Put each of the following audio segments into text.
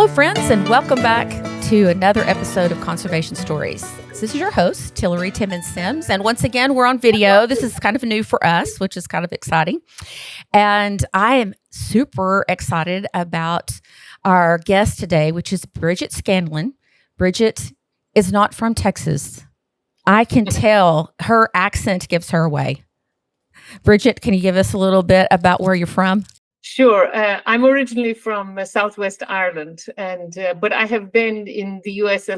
Hello, friends, and welcome back to another episode of Conservation Stories. This is your host, Tillery Timmons-Sims, and once again, we're on video. This is kind of new for us, which is kind of exciting. And I am super excited about our guest today, which is Bridget Scanlon. Bridget is not from Texas. I can tell her accent gives her away. Bridget, can you give us a little bit about where you're from? Sure. I'm originally from Southwest Ireland, and but I have been in the US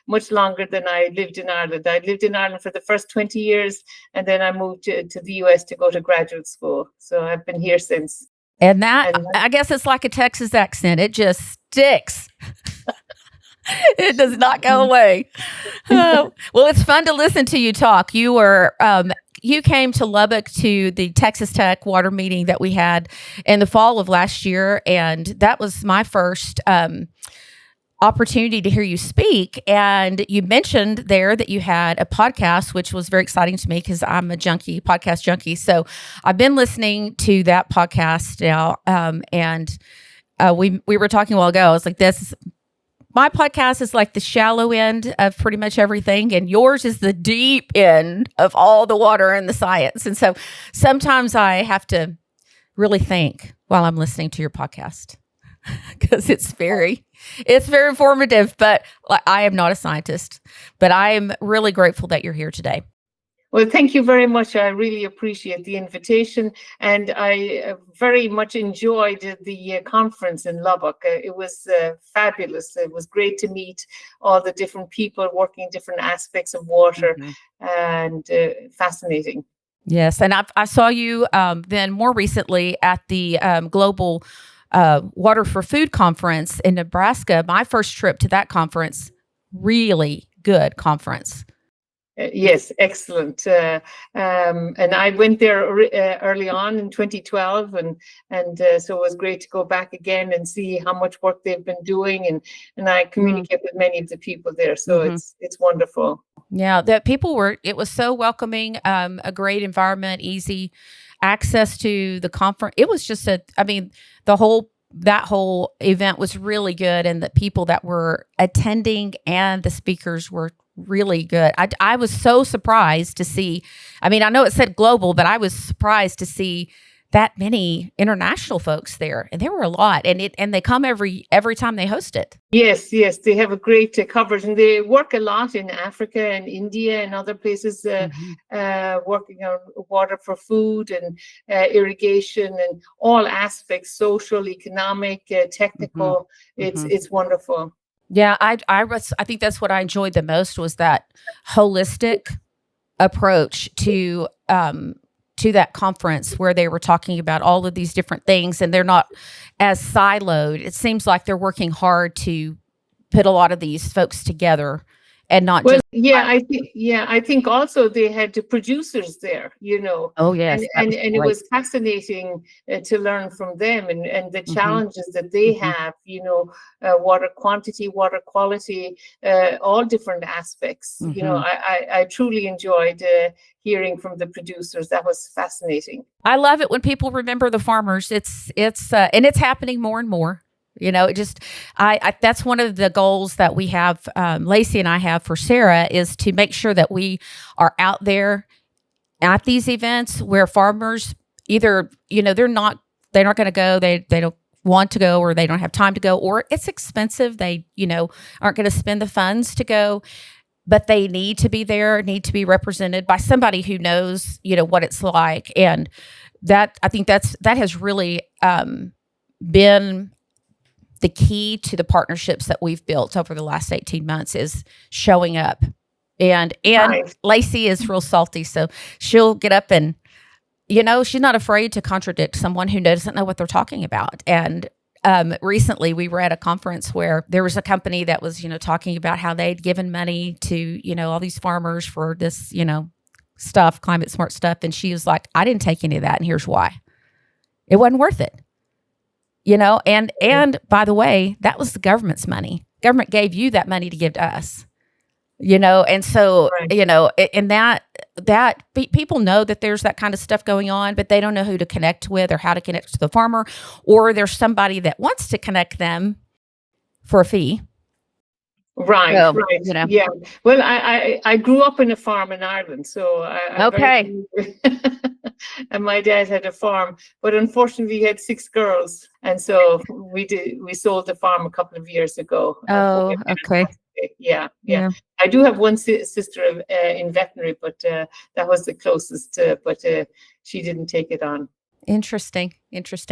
much longer than I lived in Ireland. I lived in Ireland for the first 20 years, and then I moved to the US to go to graduate school. So I've been here since. And I guess it's like a Texas accent. It just sticks. It does not go away. Well, it's fun to listen to you talk. You came to Lubbock to the Texas Tech water meeting that we had in the fall of last year, and that was my first opportunity to hear you speak. And you mentioned there that you had a podcast, which was very exciting to me because I'm a podcast junkie. So I've been listening to that podcast now, and we were talking a while ago. I was like, my podcast is like the shallow end of pretty much everything, and yours is the deep end of all the water and the science. And so sometimes I have to really think while I'm listening to your podcast because it's very informative. But I am not a scientist, but I am really grateful that you're here today. Well, thank you very much. I really appreciate the invitation, and I very much enjoyed the conference in Lubbock. It was fabulous. It was great to meet all the different people working different aspects of water, and fascinating. Yes, and I saw you then more recently at the Global Water for Food Conference in Nebraska. My first trip to that conference, really good conference. Yes, excellent. And I went there early on in 2012, and so it was great to go back again and see how much work they've been doing, and I communicate with many of the people there. So it's wonderful. Yeah, it was so welcoming, a great environment, easy access to the conference. It was just that whole event was really good, and the people that were attending and the speakers were really good. I was so surprised to see, I know it said global, but I was surprised to see that many international folks there, and there were a lot, and they come every time they host it. Yes, they have a great coverage, and they work a lot in Africa and India and other places, working on water for food and irrigation and all aspects, social, economic, technical. It's wonderful. Yeah, I think that's what I enjoyed the most was that holistic approach to that conference where they were talking about all of these different things, and they're not as siloed. It seems like they're working hard to put a lot of these folks together and not just. I think also they had the producers there, Oh, yes. And it was fascinating to learn from them and the challenges that they have, water quantity, water quality, all different aspects. I truly enjoyed hearing from the producers. That was fascinating. I love it when people remember the farmers. It's and it's happening more and more. That's one of the goals that we have, Lacey and I have for Sarah, is to make sure that we are out there at these events where farmers either, they're not going to go, they don't want to go, or they don't have time to go, or it's expensive. They, aren't going to spend the funds to go, but they need to be there, need to be represented by somebody who knows, what it's like. And that, I think that has really been the key to the partnerships that we've built over the last 18 months is showing up. And right. Lacey is real salty, so she'll get up and, she's not afraid to contradict someone who doesn't know what they're talking about. And recently we were at a conference where there was a company that was, talking about how they'd given money to, all these farmers for this, stuff, climate smart stuff. And she was like, I didn't take any of that, and here's why. It wasn't worth it. And by the way, that was the government's money. Government gave you that money to give to us, and so, right. And that people know that there's that kind of stuff going on, but they don't know who to connect with or how to connect to the farmer, or there's somebody that wants to connect them for a fee. Right, So, right. you know. Yeah. Well, I grew up in a farm in Ireland, so I'm Okay. and my dad had a farm, but unfortunately he had 6 girls, and so we sold the farm a couple of years ago. Oh, okay. Yeah, yeah. Yeah. I do have one sister in veterinary, but that was the closest. But she didn't take it on. Interesting.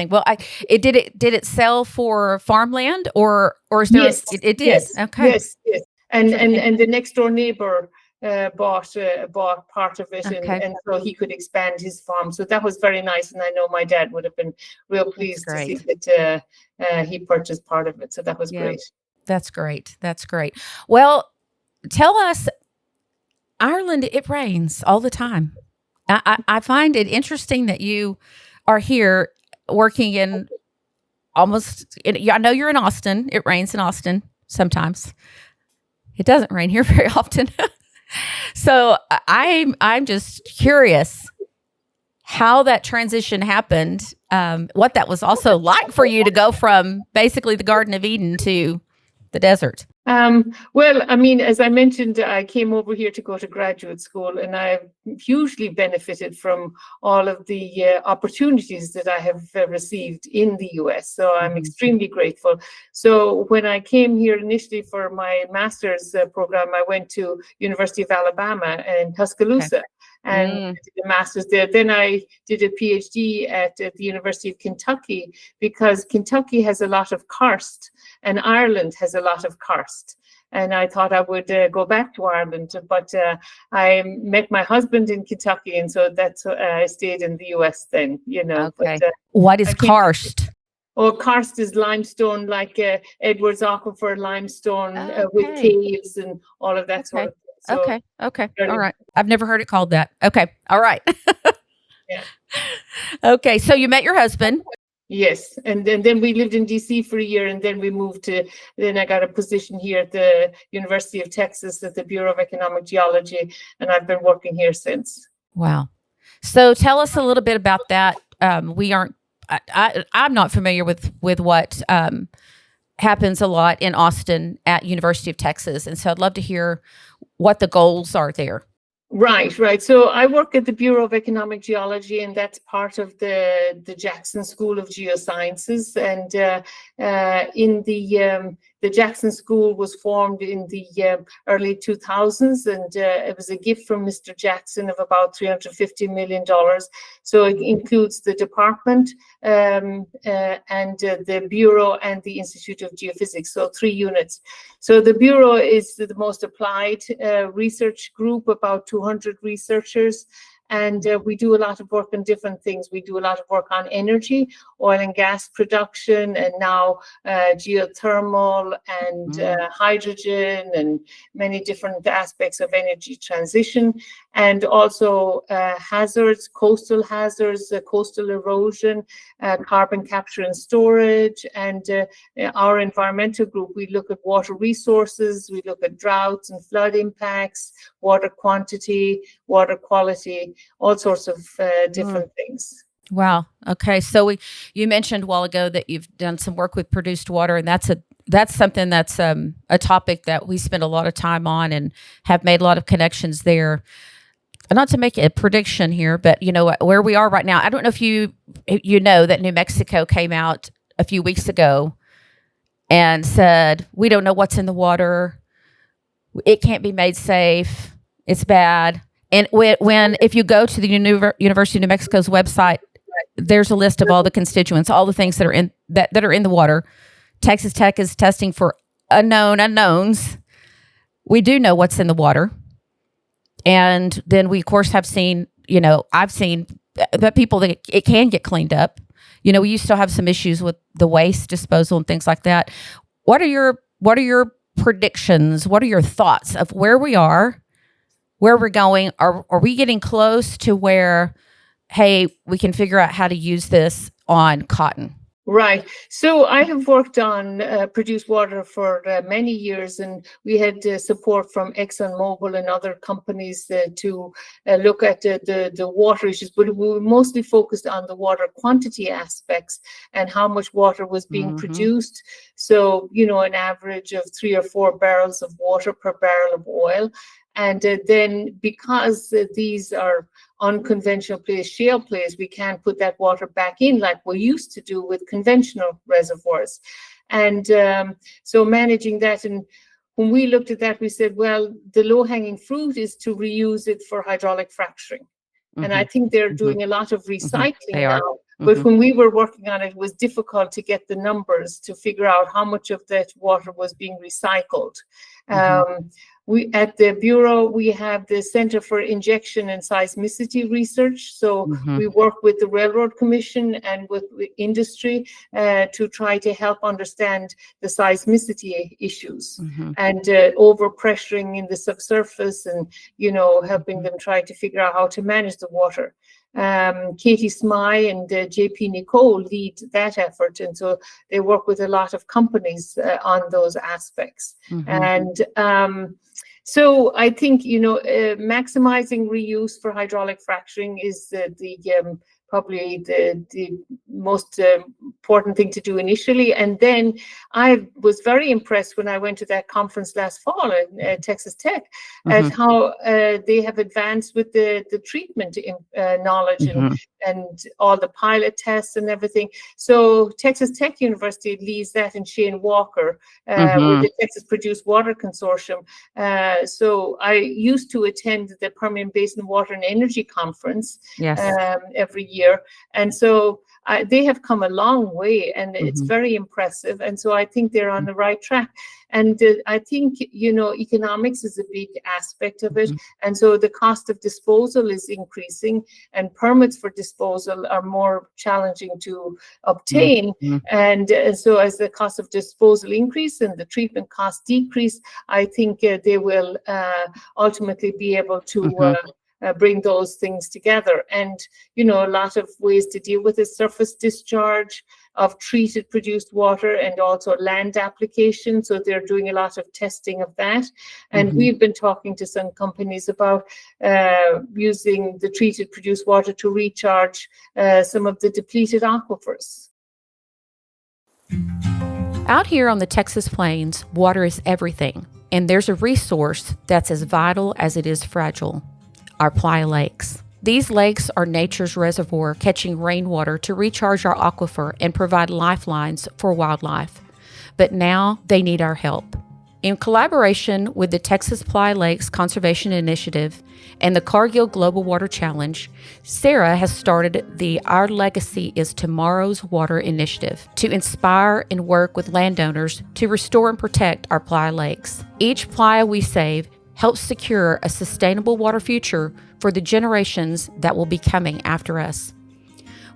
Well, did it sell for farmland or is there? Yes, It did. yes, Okay. yes. And Interesting. and the next door neighbor bought part of it, Okay. and so he could expand his farm. So that was very nice, and I know my dad would have been real pleased to see great. that he purchased part of it. So that was Yeah. great. That's great. That's great. Well, tell us, Ireland, it rains all the time. I find it interesting that you are here working in I know you're in Austin. It rains in Austin sometimes. It doesn't rain here very often. So I'm just curious how that transition happened, what that was also like for you to go from basically the Garden of Eden to the desert. Well, I mean, as I mentioned, I came over here to go to graduate school, and I've hugely benefited from all of the opportunities that I have received in the US. So I'm extremely grateful. So when I came here initially for my master's program, I went to University of Alabama in Tuscaloosa. And did a master's there. Then I did a PhD at the University of Kentucky, because Kentucky has a lot of karst and Ireland has a lot of karst. And I thought I would go back to Ireland, but I met my husband in Kentucky, and so that's I stayed in the US then, you know. Okay. But, what is karst? Karst is limestone, like Edwards Aquifer limestone with Okay. caves and all of that sort of thing. So, Okay. All right. I've never heard it called that. Okay. All right. Yeah. Okay. So you met your husband. Yes, and then we lived in DC for a year, and then we moved then I got a position here at the University of Texas at the Bureau of Economic Geology, and I've been working here since. Wow. So tell us a little bit about that. I'm not familiar with what happens a lot in Austin at University of Texas, and so I'd love to hear what the goals are there. Right. So I work at the Bureau of Economic Geology, and that's part of the Jackson School of Geosciences. And in the Jackson School was formed in the early 2000s, and it was a gift from Mr. Jackson of about $350 million. So it includes the department and the Bureau and the Institute of Geophysics, so 3 units. So the Bureau is the most applied research group, about 200 researchers. And we do a lot of work on different things. We do a lot of work on energy, oil and gas production, and now geothermal and hydrogen, and many different aspects of energy transition, and also hazards, coastal erosion, carbon capture and storage. And our environmental group, we look at water resources, we look at droughts and flood impacts, water quantity, water quality, all sorts of different things. Wow. Okay. So you mentioned a while ago that you've done some work with produced water, and that's something that's a topic that we spend a lot of time on and have made a lot of connections there. Not to make a prediction here, but you know where we are right now. I don't know if you know that New Mexico came out a few weeks ago and said, we don't know what's in the water. It can't be made safe. It's bad. And if you go to the University of New Mexico's website, there's a list of all the constituents, all the things that are in that are in the water. Texas Tech is testing for unknown unknowns. We do know what's in the water. And then we, of course, have seen, I've seen that people that it can get cleaned up. We used to have some issues with the waste disposal and things like that. What are your predictions? What are your thoughts of where we are, where we're going? Are we getting close to where, hey, we can figure out how to use this on cotton? Right. So I have worked on produced water for many years, and we had support from ExxonMobil and other companies to look at the water issues, but we were mostly focused on the water quantity aspects and how much water was being produced. So, an average of 3 or 4 barrels of water per barrel of oil. And then because these are unconventional plays, shale plays, we can't put that water back in like we used to do with conventional reservoirs. And so managing that, and when we looked at that, we said, well, the low-hanging fruit is to reuse it for hydraulic fracturing. And I think they're doing a lot of recycling now. But when we were working on it, it was difficult to get the numbers to figure out how much of that water was being recycled. We at the Bureau, we have the Center for Injection and Seismicity Research. So we work with the Railroad Commission and with industry to try to help understand the seismicity issues and overpressuring in the subsurface, and helping them try to figure out how to manage the water. Katie Smye and JP Nicole lead that effort, and so they work with a lot of companies on those aspects. And so I think maximizing reuse for hydraulic fracturing is probably the most important thing to do initially. And then I was very impressed when I went to that conference last fall at Texas Tech at how they have advanced with the treatment knowledge and all the pilot tests and everything. So Texas Tech University leads that, and Shane Walker with the Texas Produced Water Consortium. So I used to attend the Permian Basin Water and Energy Conference every year. And so they have come a long way, and it's very impressive. And so I think they're on the right track. And I think, economics is a big aspect of it. And so the cost of disposal is increasing, and permits for disposal are more challenging to obtain. And so as the cost of disposal increase and the treatment costs decrease, I think they will ultimately be able to bring those things together. And, a lot of ways to deal with the surface discharge of treated produced water, and also land application. So they're doing a lot of testing of that. And we've been talking to some companies about using the treated produced water to recharge some of the depleted aquifers. Out here on the Texas plains, water is everything. And there's a resource that's as vital as it is fragile: our playa lakes. These lakes are nature's reservoir, catching rainwater to recharge our aquifer and provide lifelines for wildlife. But now they need our help. In collaboration with the Texas Playa Lakes Conservation Initiative and the Cargill Global Water Challenge, Sarah has started the Our Legacy is Tomorrow's Water initiative to inspire and work with landowners to restore and protect our playa lakes. Each playa we save helps secure a sustainable water future for the generations that will be coming after us.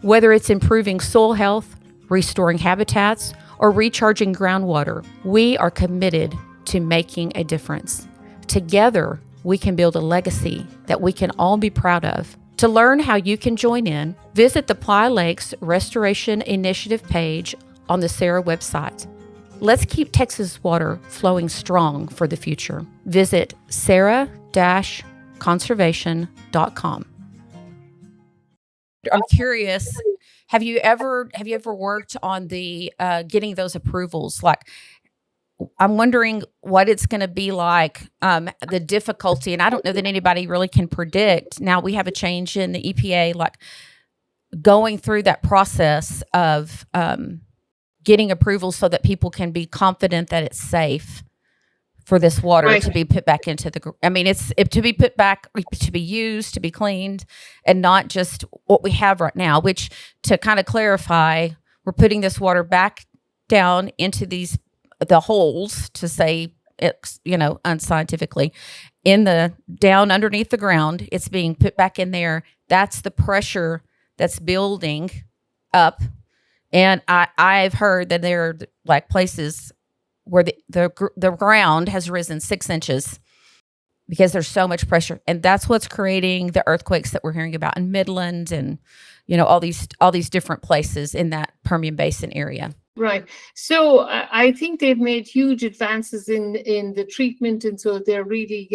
Whether it's improving soil health, restoring habitats, or recharging groundwater, we are committed to making a difference. Together, we can build a legacy that we can all be proud of. To learn how you can join in, visit the Playa Lakes Restoration Initiative page on the Sarah website. Let's keep Texas water flowing strong for the future. Visit sarah-conservation.com. I'm curious, have you ever worked on the getting those approvals? Like, I'm wondering what it's going to be like, the difficulty, and I don't know that anybody really can predict. Now we have a change in the EPA, like going through that process of getting approval so that people can be confident that it's safe for this water to be put back into the, it's to be put back, to be used, to be cleaned, and not just what we have right now, which, to kind of clarify, we're putting this water back down into the holes, to say it, unscientifically, down underneath the ground. It's being put back in there. That's the pressure that's building up. And I've heard that there are like places where the ground has risen 6 inches because there's so much pressure. And that's what's creating the earthquakes that we're hearing about in Midland and, all these different places in that Permian Basin area. Right. So I think they've made huge advances in the treatment, and so they're really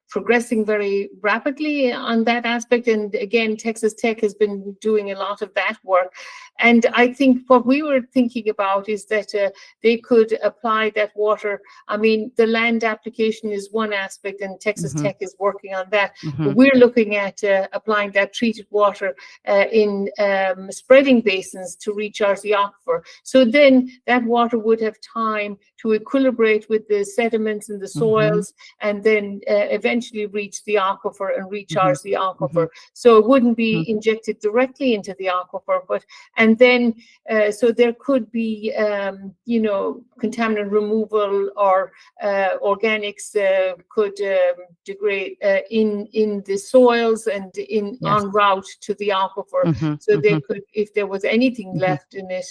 progressing very rapidly on that aspect. And again, Texas Tech has been doing a lot of that work. And I think what we were thinking about is that they could apply that water. I mean, the land application is one aspect, and Texas Tech is working on that. But we're looking at applying that treated water in spreading basins to recharge the aquifer. So then that water would have time to equilibrate with the sediments in the soils, and then eventually reach the aquifer and recharge the aquifer. So it wouldn't be injected directly into the aquifer, and then so there could be contaminant removal, or organics could degrade in the soils and en route to the aquifer. So they could, if there was anything left in it,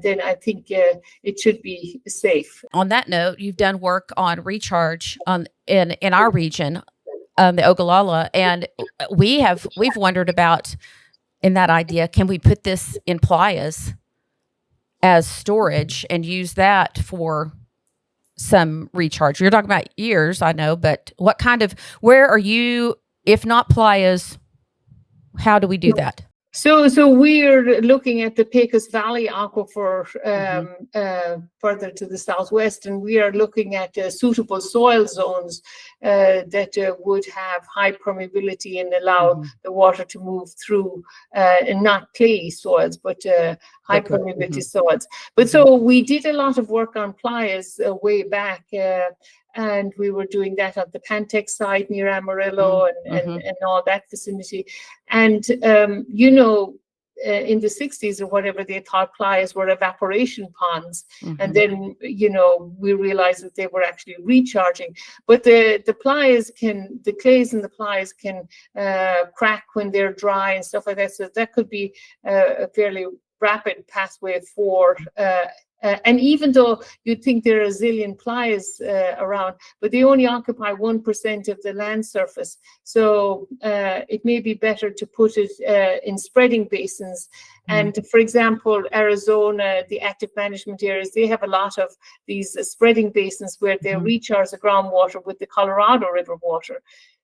then I think it should be safe. On that note, you've done work on recharge in our region, the Ogallala, and we've wondered about, in that idea, can we put this in playas as storage and use that for some recharge? You're talking about years, I know, but where are you, if not playas, how do we do that? So we're looking at the Pecos Valley aquifer further to the southwest, and we are looking at suitable soil zones that would have high permeability and allow the water to move through, and not clay soils, but high permeability soils. But so we did a lot of work on playas way back. And we were doing that on the Pantex side near Amarillo and all that vicinity. And, in the 60s or whatever, they thought playas were evaporation ponds. And then, we realized that they were actually recharging. But the clays in the playas can crack when they're dry and stuff like that. So that could be a fairly rapid pathway for and even though you'd think there are a zillion playas around, but they only occupy 1% of the land surface. So it may be better to put it in spreading basins. And for example, Arizona, the active management areas, they have a lot of these spreading basins where they recharge the groundwater with the Colorado River water.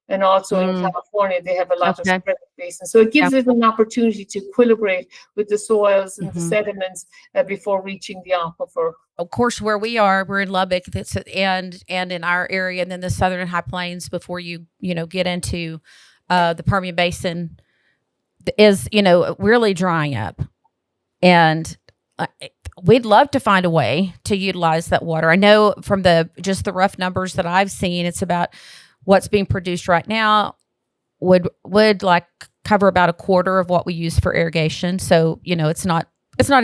And also in California, they have a lot of spreading basins. So it gives it an opportunity to equilibrate with the soils and the sediments before reaching the aquifer. Of course, where we are, we're in Lubbock, and in our area, and then the southern high plains before you get into the Permian Basin is really drying up, and we'd love to find a way to utilize that water. I know from the rough numbers that I've seen, it's about what's being produced right now would like cover about a quarter of what we use for irrigation. So, it's not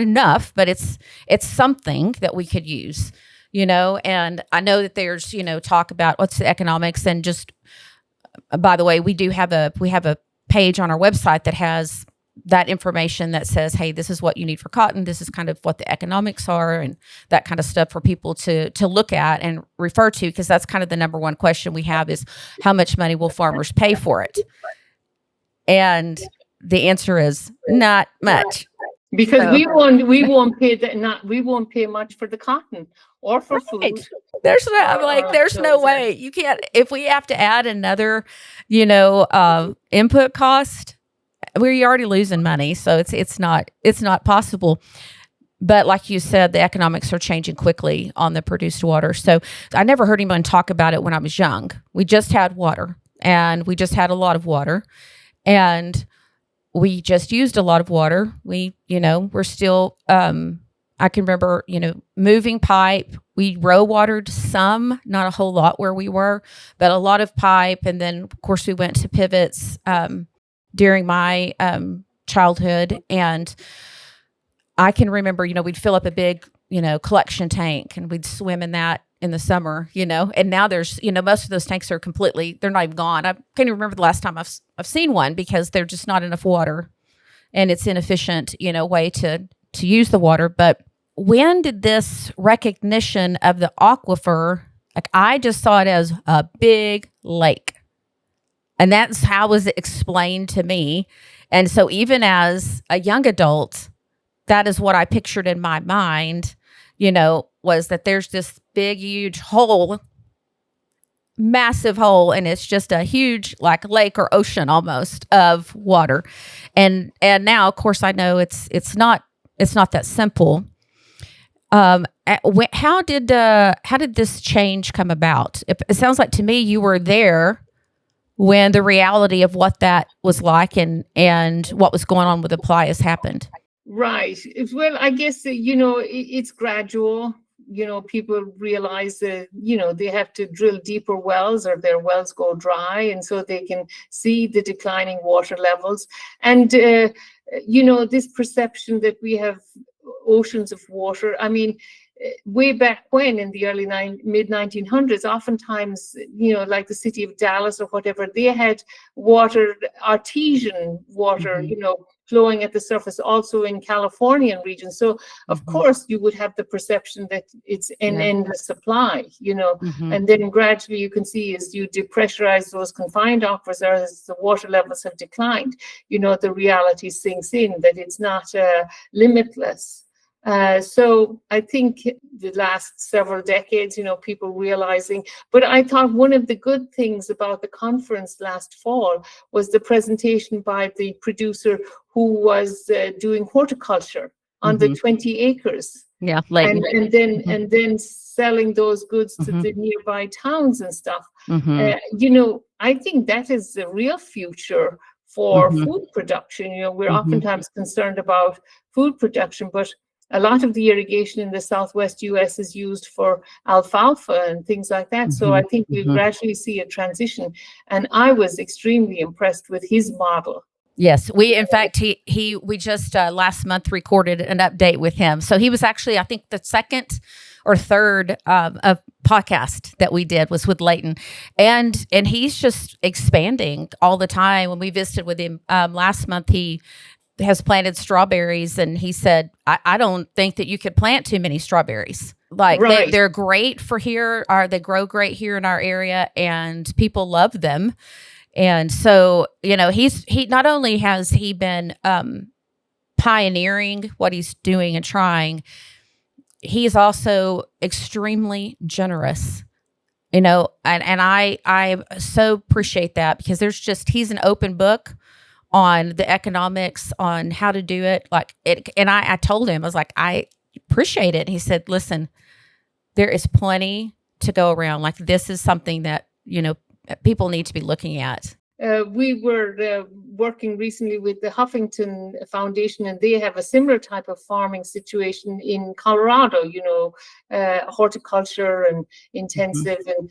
enough, but it's something that we could use, and I know that there's, talk about what's the economics, and just, by the way, we have a page on our website that has that information that says, hey, this is what you need for cotton. This is kind of what the economics are, and that kind of stuff for people to look at and refer to, because that's kind of the number one question we have is, how much money will farmers pay for it? And the answer is not much. Because we won't pay much for the cotton or for food. There's no way. You can't, if we have to add another, input cost, we're already losing money, so it's not possible. But like you said, the economics are changing quickly on the produced water. So I never heard anyone talk about it when I was young. We just had water, and we just had a lot of water, and we just used a lot of water. We're still. I can remember, moving pipe. We row watered some, not a whole lot where we were, but a lot of pipe, and then of course we went to pivots. During my childhood, and I can remember, we'd fill up a big, collection tank, and we'd swim in that in the summer, and now there's, most of those tanks are they're not even gone. I can't even remember the last time I've seen one, because there's just not enough water, and it's inefficient, way to use the water. But when did this recognition of the aquifer, like I just saw it as a big lake, And that's how it was explained to me. And so even as a young adult, that is what I pictured in my mind, was that there's this big, huge hole, massive hole, and it's just a huge like lake or ocean almost of water. And now, of course, I know it's not that simple. How did this change come about? It sounds like to me you were there when the reality of what that was like and what was going on with the playas happened. Right. Well, I guess, it's gradual. People realize that, they have to drill deeper wells or their wells go dry. And so they can see the declining water levels. And, this perception that we have oceans of water. I mean, way back when in the mid 1900s, oftentimes, like the city of Dallas or whatever, they had artesian water, flowing at the surface, also in Californian regions. So of course you would have the perception that it's an endless supply, and then gradually you can see as you depressurize those confined aquifers, as the water levels have declined, the reality sinks in that it's not limitless. So I think the last several decades, people realizing, but I thought one of the good things about the conference last fall was the presentation by the producer who was doing horticulture on the 20 acres. Yeah, Leighton. And then selling those goods to the nearby towns and stuff. I think that is the real future for food production. We're oftentimes concerned about food production, but a lot of the irrigation in the Southwest US is used for alfalfa and things like that. So I think we'll gradually see a transition. And I was extremely impressed with his model. Yes, in fact, we just last month recorded an update with him. So he was actually, I think, the second or third of podcast that we did was with Leighton, and he's just expanding all the time. When we visited with him last month, he has planted strawberries, and he said, I don't think that you could plant too many strawberries. Like they're great for here, they grow great here in our area, and people love them. And so, he not only has he been pioneering what he's doing and trying, he's also extremely generous, and I so appreciate that, because he's an open book on the economics, on how to do it. Like it, and I told him, I was like, I appreciate it. And he said, listen, there is plenty to go around. Like, this is something that, people need to be looking at. We were working recently with the Huffington Foundation, and they have a similar type of farming situation in Colorado, horticulture and intensive. And,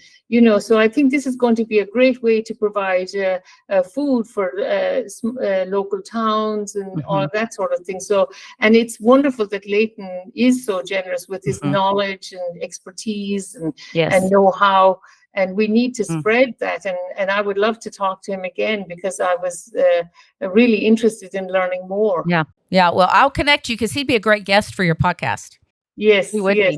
so I think this is going to be a great way to provide food for local towns and all of that sort of thing. So, and it's wonderful that Leighton is so generous with his knowledge and expertise and know-how. And we need to spread that. And I would love to talk to him again, because I was really interested in learning more. Yeah. Yeah. Well, I'll connect you, because he'd be a great guest for your podcast. Yes. He would be.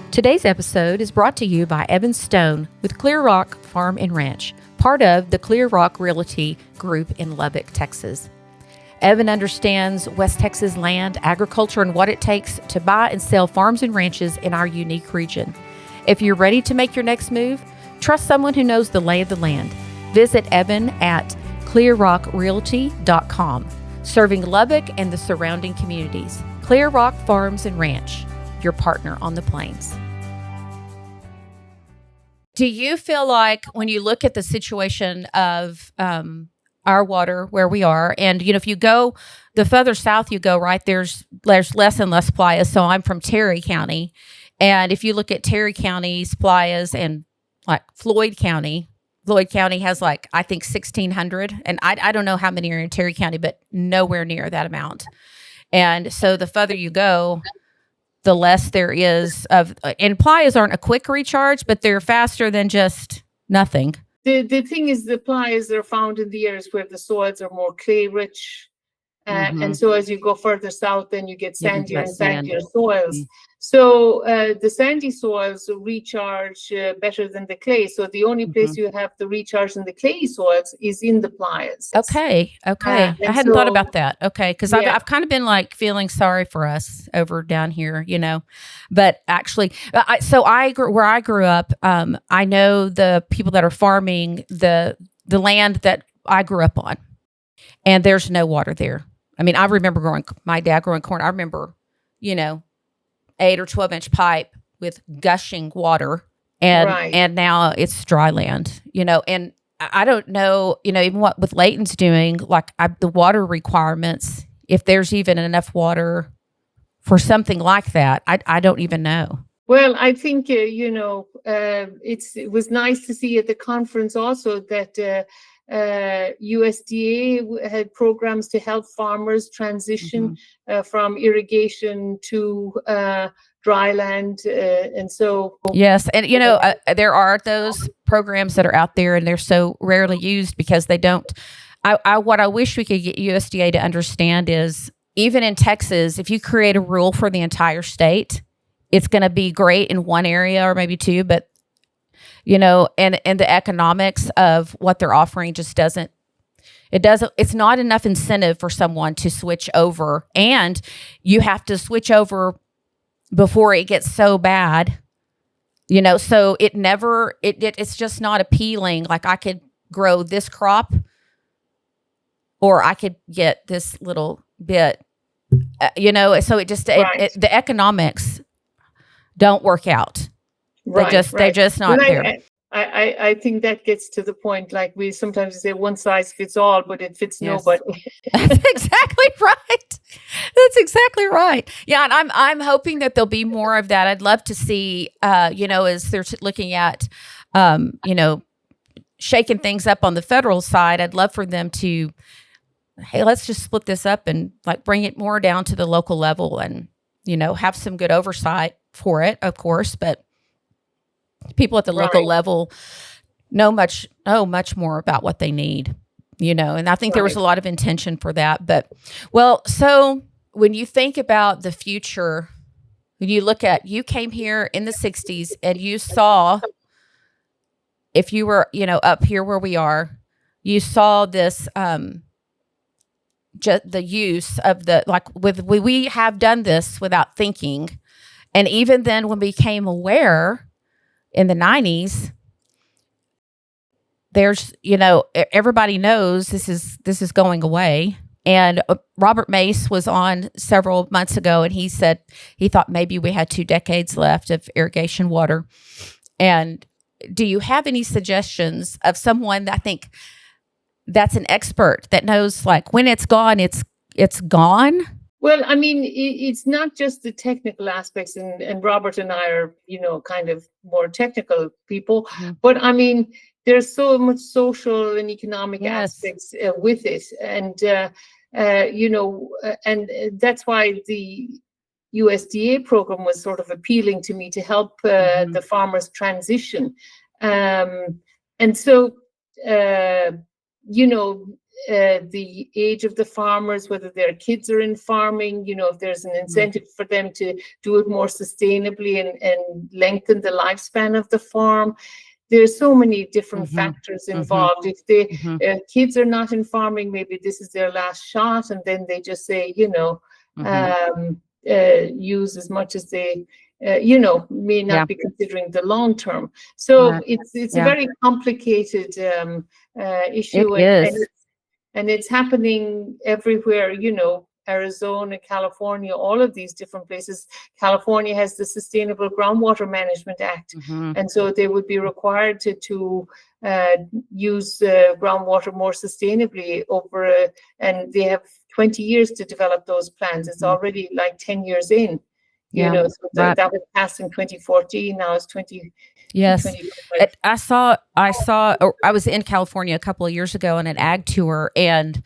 Today's episode is brought to you by Evan Stone with Clear Rock Farm and Ranch, part of the Clear Rock Realty Group in Lubbock, Texas. Evan understands West Texas land, agriculture, and what it takes to buy and sell farms and ranches in our unique region. If you're ready to make your next move, trust someone who knows the lay of the land. Visit Evan at clearrockrealty.com, serving Lubbock and the surrounding communities. Clear Rock Farms and Ranch, your partner on the plains. Do you feel like when you look at the situation of our water where we are, and if you go the further south you go, right, there's less and less playas. So I'm from Tillery County, and if you look at Tillery County's playas and like Floyd County has like, I think 1,600, and I don't know how many are in Tillery County, but nowhere near that amount. And so the further you go, the less there is of, and playas aren't a quick recharge, but they're faster than just nothing. The thing is, the playas are found in the areas where the soils are more clay rich, And so as you go further south, then you get sandier and sandier soils. Mm. So the sandy soils recharge better than the clay. So the only place you have the recharge in the clay soils is in the pliers. Okay. I hadn't thought about that. Okay. Because I've kind of been like feeling sorry for us over down here, you know. But actually, where I grew up, I know the people that are farming the land that I grew up on, and there's no water there. I mean, I remember my dad growing corn. I remember, you know, 8 or 12-inch pipe with gushing water, and now it's dry land, you know. And I don't know, you know, even what with Leighton's doing, like the water requirements, if there's even enough water for something like that, I don't even know. Well, I think, you know, it was nice to see at the conference also that USDA had programs to help farmers transition from irrigation to dry land. And so. Yes. And, you know, there are those programs that are out there, and they're so rarely used because they don't. What I wish we could get USDA to understand is, even in Texas, if you create a rule for the entire state, it's going to be great in one area or maybe two, but you know, and the economics of what they're offering just it's not enough incentive for someone to switch over, and you have to switch over before it gets so bad, you know, so it's just not appealing. Like, I could grow this crop, or I could get this little bit, you know, so the economics don't work out. They're just not there. I think that gets to the point, like we sometimes say one size fits all, but it fits nobody. That's exactly right. That's exactly right. Yeah, and I'm hoping that there'll be more of that. I'd love to see, you know, as they're looking at, you know, shaking things up on the federal side. I'd love for them to, hey, let's just split this up and like bring it more down to the local level, and you know, have some good oversight for it, of course, but people at the local level know much more about what they need, you know, and I think there was a lot of intention for that. But, well, so when you think about the future, when you look at, you came here in the 60s and you saw, if you were, you know, up here where we are, you saw this, the use of we have done this without thinking. And even then when we became aware in the 90s, there's, you know, everybody knows this is going away. And Robert Mace was on several months ago, and he said he thought maybe we had 2 decades left of irrigation water. And do you have any suggestions of someone that I think that's an expert that knows, like, when it's gone, it's gone? Well, I mean, it's not just the technical aspects, and Robert and I are, you know, kind of more technical people, but I mean, there's so much social and economic aspects with it. And, you know, and that's why the USDA program was sort of appealing to me, to help the farmers transition. And so, you know, the age of the farmers, whether their kids are in farming, you know, if there's an incentive for them to do it more sustainably and lengthen the lifespan of the farm. There's so many different factors involved. If the kids are not in farming, maybe this is their last shot, and then they just say, you know, use as much as they, you know, may not be considering the long term. So it's a very complicated issue. And it's happening everywhere, you know, Arizona, California, all of these different places. California has the Sustainable Groundwater Management Act. And so they would be required to use groundwater more sustainably and they have 20 years to develop those plans. It's already like 10 years in. You know, so that was passed in 2014. Now it's 20. Yes, I was in California a couple of years ago on an ag tour, and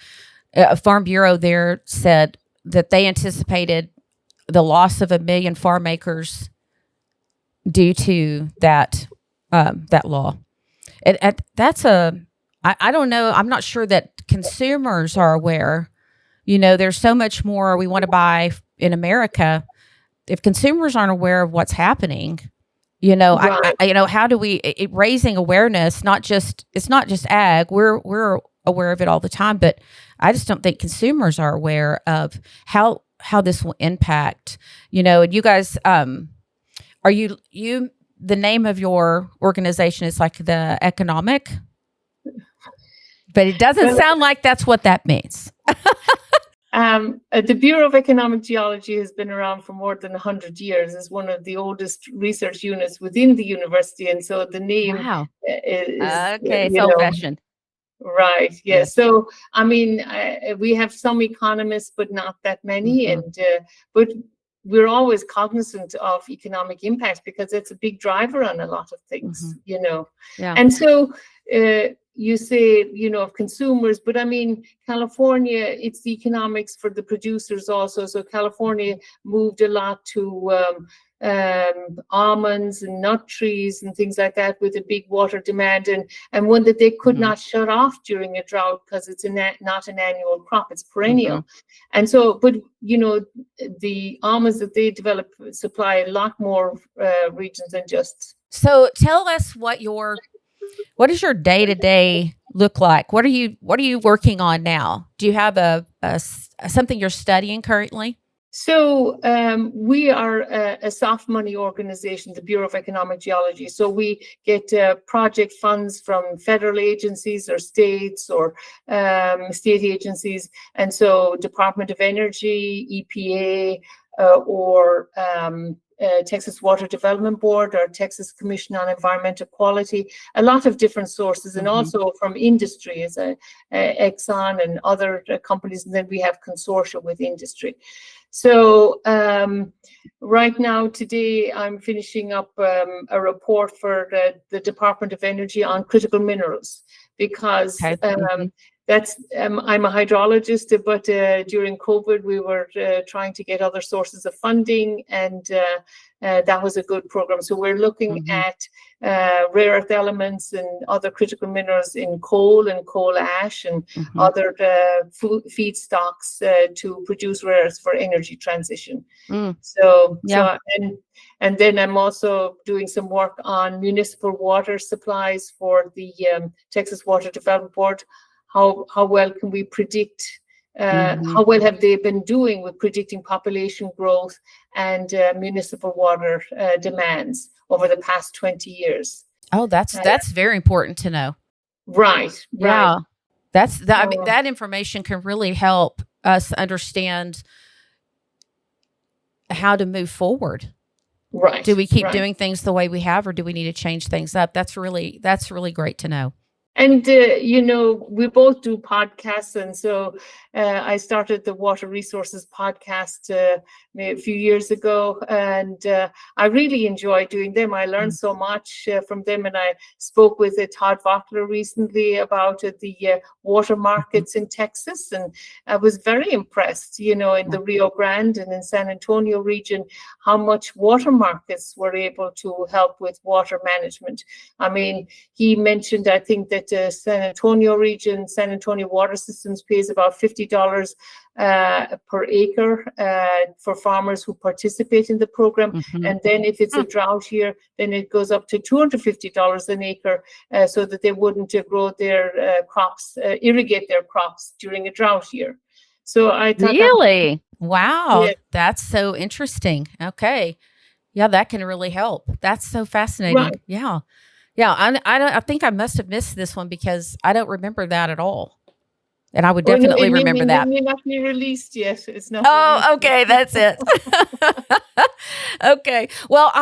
a Farm Bureau there said that they anticipated the loss of 1 million farm acres due to that law. And that's I don't know. I'm not sure that consumers are aware There's so much more we want to buy in America. If consumers aren't aware of what's happening, Right. how do we raising awareness? It's not just ag. We're aware of it all the time, but I just don't think consumers are aware of how this will impact. And you guys, are you the name of your organization is like the economic, but it doesn't Well, sound like that's what that means. The Bureau of Economic Geology has been around for more than 100 years. It's one of the oldest research units within the university, and so the name Wow. is Okay, it's old fashioned. right. Yeah. Yes. So, I mean, we have some economists, but not that many. Mhm. And but we're always cognizant of economic impacts because it's a big driver on a lot of things, Yeah. And so you say, of consumers, but I mean, California, it's the economics for the producers also. So California moved a lot to almonds and nut trees and things like that with a big water demand and one that they could Mhm. not shut off during a drought because it's not an annual crop, it's perennial. And so, but the almonds that they develop supply a lot more regions than just. So tell us what does your day to day look like? What are you working on now? Do you have something you're studying currently? So we are a soft money organization, the Bureau of Economic Geology. So we get project funds from federal agencies or states or state agencies. And so Department of Energy, EPA, or Texas Water Development Board or Texas Commission on Environmental Quality, a lot of different sources, and also from industry as Exxon and other companies. And then we have consortia with industry. So right now, today, I'm finishing up a report for the Department of Energy on critical minerals because that's I'm a hydrologist, but during COVID, we were trying to get other sources of funding, and that was a good program. So we're looking at rare earth elements and other critical minerals in coal and coal ash and other feedstocks to produce rare earths for energy transition. So and then I'm also doing some work on municipal water supplies for the Texas Water Development Board. How well can we predict, how well have they been doing with predicting population growth and municipal water demands over the past 20 years? Oh, that's very important to know. Right. Yeah. I mean, that information can really help us understand how to move forward. Right. Do we keep doing things the way we have, or do we need to change things up? That's really great to know. And, we both do podcasts. And so I started the Water Resources podcast a few years ago. And I really enjoy doing them. I learned so much from them. And I spoke with Todd Vockler recently about the water markets in Texas. And I was very impressed, in the Rio Grande and in San Antonio region, how much water markets were able to help with water management. I mean, he mentioned, I think, that San Antonio region, San Antonio Water Systems pays about $50 per acre for farmers who participate in the program. And then if it's a drought year, then it goes up to $250 an acre so that they wouldn't grow their crops, irrigate their crops during a drought year. So I thought really, wow, that's so interesting. Okay. Yeah, that can really help. That's so fascinating. Right. Yeah. Yeah, I think I must have missed this one because I don't remember that at all. And I would definitely remember that. It may not be released yet. It's not. Oh, okay, that's it. Okay. Well,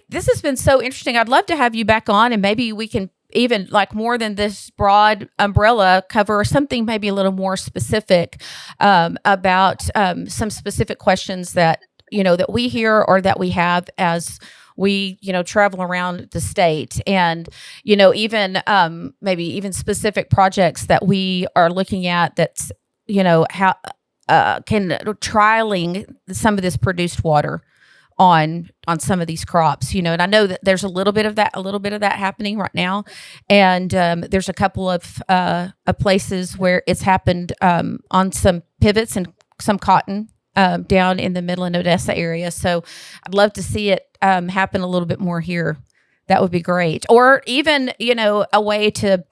this has been so interesting. I'd love to have you back on, and maybe we can even, like, more than this broad umbrella, cover something maybe a little more specific about some specific questions that that we hear or that we have as we, travel around the state, and, even maybe even specific projects that we are looking at that's, how can trialing some of this produced water on some of these crops, and I know that there's a little bit of that happening right now, and there's a couple of places where it's happened on some pivots and some cotton down in the Midland Odessa area. So I'd love to see it happen a little bit more here. That would be great, or even a way to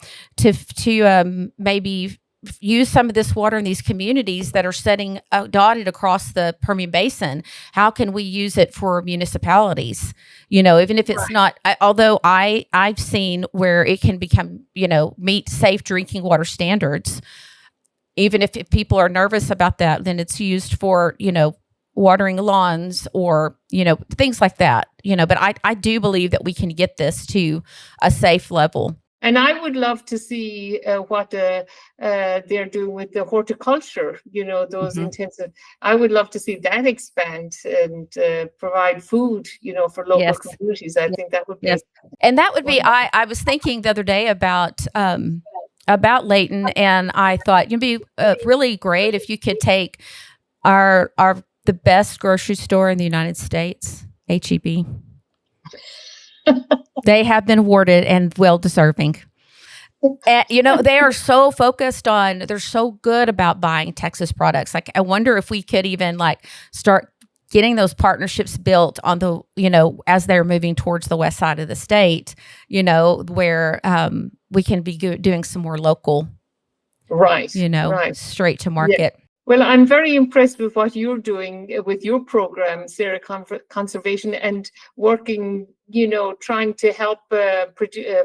maybe use some of this water in these communities that are setting dotted across the Permian Basin. How can we use it for municipalities? Even if it's not, although I've seen where it can become, meet safe drinking water standards. Even if people are nervous about that, then it's used for, watering lawns or, things like that, but I do believe that we can get this to a safe level. And I would love to see what they're doing with the horticulture, those intensive. I would love to see that expand and provide food, for local communities. I think that would be. Yes. And that would be, I was thinking the other day about Leighton, and I thought it'd be really great if you could take the best grocery store in the United States, H-E-B. They have been awarded and well deserving. And, they are so focused on, they're so good about buying Texas products. Like, I wonder if we could even start getting those partnerships built on the, as they're moving towards the west side of the state, where we can be doing some more local, straight to market. Yeah. Well, I'm very impressed with what you're doing with your program, Sarah Conservation, and working, trying to help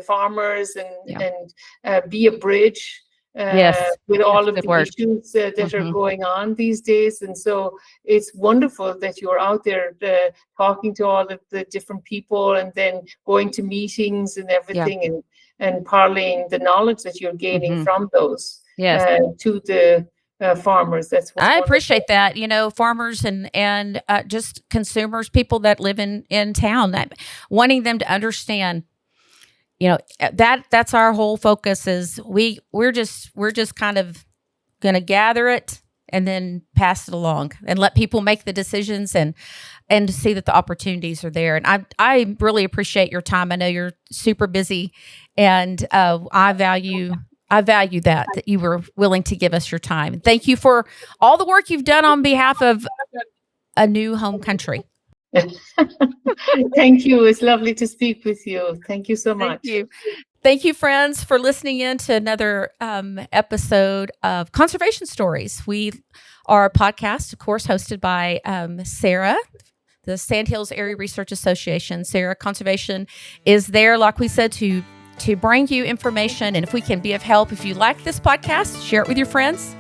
farmers and be a bridge with all of the issues that are going on these days. And so it's wonderful that you're out there talking to all of the different people and then going to meetings and everything and parlaying the knowledge that you're gaining from those to the farmers. I appreciate that. Farmers and just consumers, people that live in town, wanting them to understand. That's our whole focus. Is we're just kind of going to gather it and then pass it along and let people make the decisions and see that the opportunities are there. And I really appreciate your time. I know you're super busy, and I value that you were willing to give us your time. Thank you for all the work you've done on behalf of a new home country. Thank you. It's lovely to speak with you. Thank you so much. Thank you, friends, for listening in to another episode of Conservation Stories. We are a podcast, of course, hosted by Sarah, the Sandhills Area Research Association. Sarah Conservation is there, like we said, to bring you information. And if we can be of help, if you like this podcast, share it with your friends.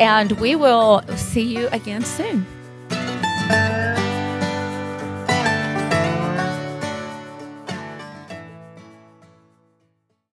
And we will see you again soon.